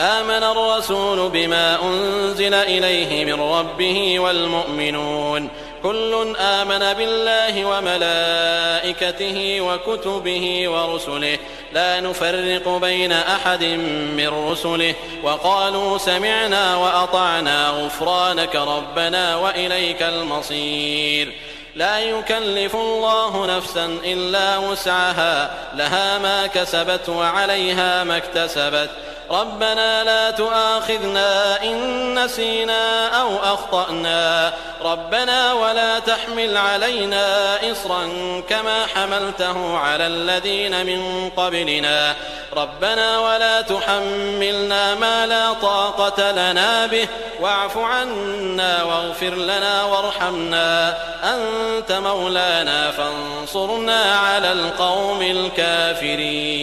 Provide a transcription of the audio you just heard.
آمن الرسول بما أنزل إليه من ربه والمؤمنون كل آمن بالله وملائكته وكتبه ورسله لا نفرق بين أحد من رسله وقالوا سمعنا وأطعنا غفرانك ربنا وإليك المصير. لا يكلف الله نفسا إلا وسعها لها ما كسبت وعليها ما اكتسبت ربنا لا تؤاخذنا إن نسينا أو أخطأنا ربنا ولا تحمل علينا إصرا كما حملته على الذين من قبلنا ربنا ولا تحملنا ما لا طاقة لنا به واعف عنا واغفر لنا وارحمنا أنت مولانا فانصرنا على القوم الكافرين.